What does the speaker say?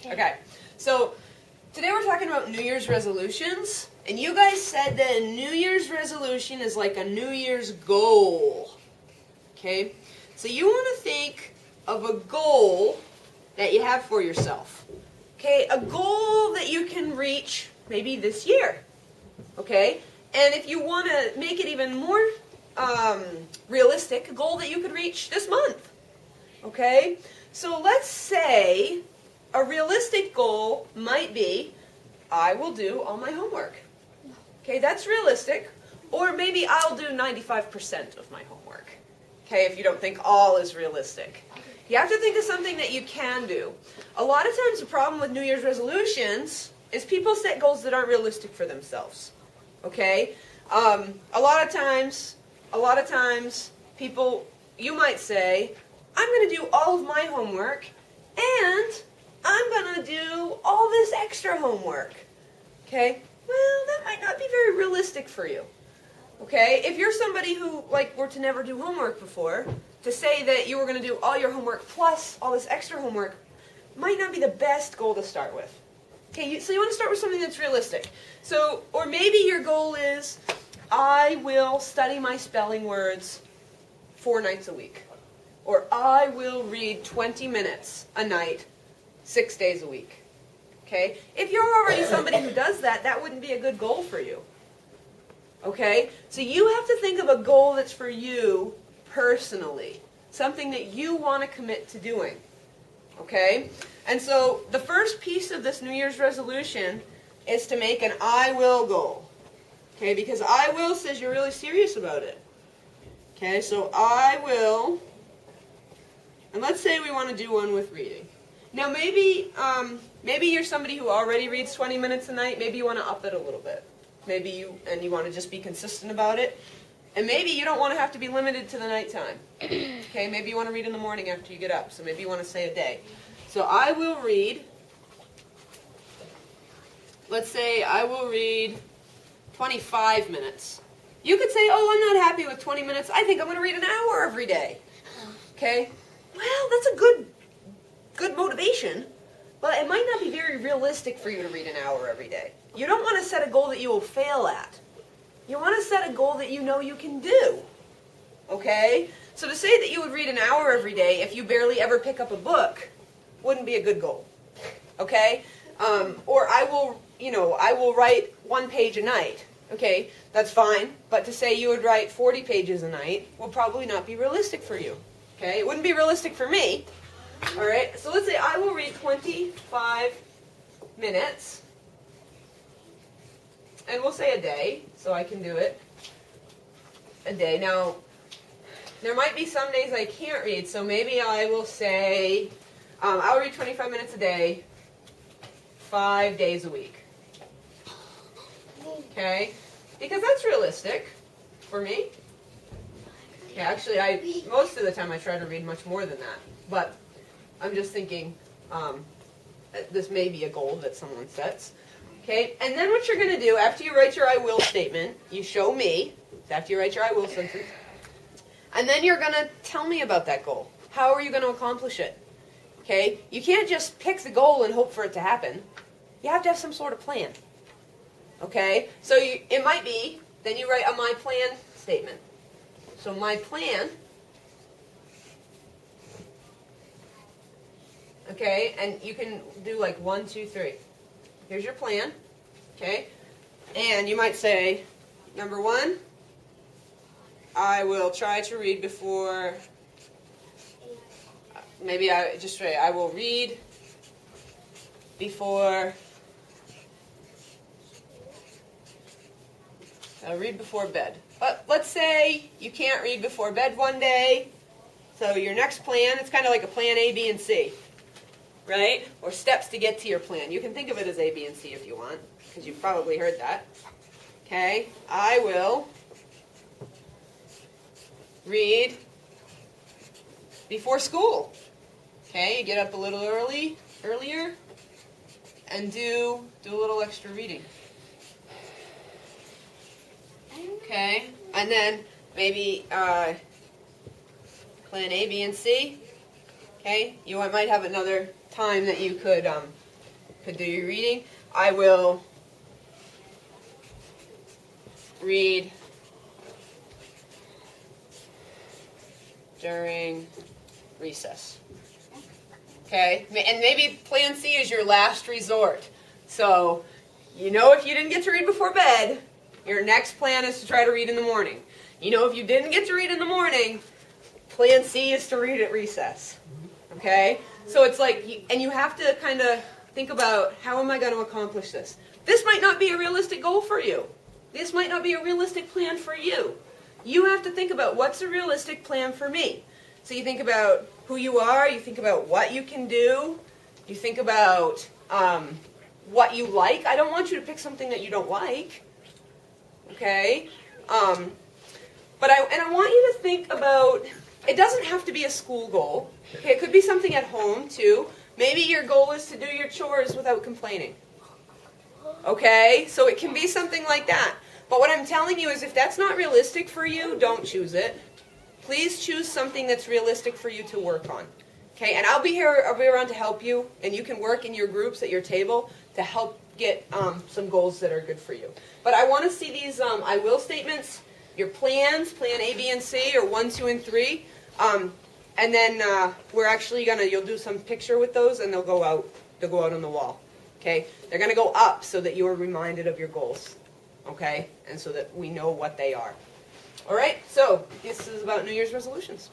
Okay, so today we're talking about New Year's resolutions, and you guys said that a New Year's resolution is like a New Year's goal. Okay, so you want to think of a goal that you have for yourself. Okay, a goal that you can reach maybe this year. Okay, and if you want to make it even more realistic, a goal that you could reach this month. Okay, so let's say a realistic goal might be, I will do all my homework. Okay, that's realistic. Or maybe I'll do 95% of my homework. Okay, if you don't think all is realistic. You have to think of something that you can do. A lot of times the problem with New Year's resolutions is people set goals that aren't realistic for themselves. Okay? A lot of times, people, you might say, I'm going to do all of my homework and I'm going to do all this extra homework. Okay? Well, that might not be very realistic for you. Okay? If you're somebody who, were to never do homework before, to say that you were going to do all your homework plus all this extra homework might not be the best goal to start with. Okay, so you want to start with something that's realistic. So, or maybe your goal is, I will study my spelling words 4 nights a week. Or I will read 20 minutes a night, 6 days a week. Okay? If you're already somebody who does that, that wouldn't be a good goal for you. Okay? So you have to think of a goal that's for you personally. Something that you want to commit to doing. Okay? And so the first piece of this New Year's resolution is to make an I will goal. Okay? Because I will says you're really serious about it. Okay? So I will. And let's say we want to do one with reading. Now maybe you're somebody who already reads 20 minutes a night. Maybe you want to up it a little bit. Maybe you want to just be consistent about it. And maybe you don't want to have to be limited to the nighttime. Okay, maybe you want to read in the morning after you get up. So maybe you want to say a day. So I will read, let's say I will read 25 minutes. You could say, oh, I'm not happy with 20 minutes. I think I'm going to read an hour every day. Okay? Well, that's a good motivation, but it might not be very realistic for you to read an hour every day. You don't want to set a goal that you will fail at. You want to set a goal that you know you can do. Okay? So to say that you would read an hour every day if you barely ever pick up a book wouldn't be a good goal. Okay? Or I will write 1 page a night. Okay? That's fine. But to say you would write 40 pages a night will probably not be realistic for you. Okay? It wouldn't be realistic for me. All right? So let's say I will read 25 minutes. And we'll say a day, so I can do it a day. Now, there might be some days I can't read, so maybe I will say, I'll read 25 minutes a day, 5 days a week. Okay? Because that's realistic for me. Yeah, actually, most of the time I try to read much more than that. But I'm just thinking, this may be a goal that someone sets. Okay, and then what you're going to do, after you write your I will statement, you show me, after you write your I will sentence, and then you're going to tell me about that goal. How are you going to accomplish it? Okay, you can't just pick the goal and hope for it to happen. You have to have some sort of plan. Okay, so it might be, then you write a my plan statement. So my plan, okay, and you can do like 1, 2, 3. Here's your plan, okay? And you might say, number 1, I will try to read before, maybe I just write, I will read before, bed. But let's say you can't read before bed one day, so your next plan, it's kind of like a plan A, B, and C. Right? Or steps to get to your plan. You can think of it as A, B, and C if you want, because you've probably heard that. Okay? I will read before school. Okay? You get up a little earlier, and do a little extra reading. Okay? And then maybe plan A, B, and C. Okay? You might have another time that you could could do your reading. I will read during recess. Okay, and maybe plan C is your last resort. So, you know, if you didn't get to read before bed, your next plan is to try to read in the morning. You know, if you didn't get to read in the morning, plan C is to read at recess. Okay? So it's like, and you have to kind of think about, how am I going to accomplish this? This might not be a realistic goal for you. This might not be a realistic plan for you. You have to think about, what's a realistic plan for me? So you think about who you are, you think about what you can do, you think about what you like. I don't want you to pick something that you don't like. Okay? But I want you to think about, it doesn't have to be a school goal. Okay, it could be something at home too. Maybe your goal is to do your chores without complaining. Okay? So it can be something like that. But what I'm telling you is, if that's not realistic for you, don't choose it. Please choose something that's realistic for you to work on. Okay? And I'll be around to help you, and you can work in your groups at your table to help get some goals that are good for you. But I want to see these I will statements, your plans, plan A, B, and C, or 1, 2, and 3. And then we're actually you'll do some picture with those, and they'll go out on the wall. Okay? They're going to go up so that you are reminded of your goals. Okay? And so that we know what they are. All right? So, this is about New Year's resolutions.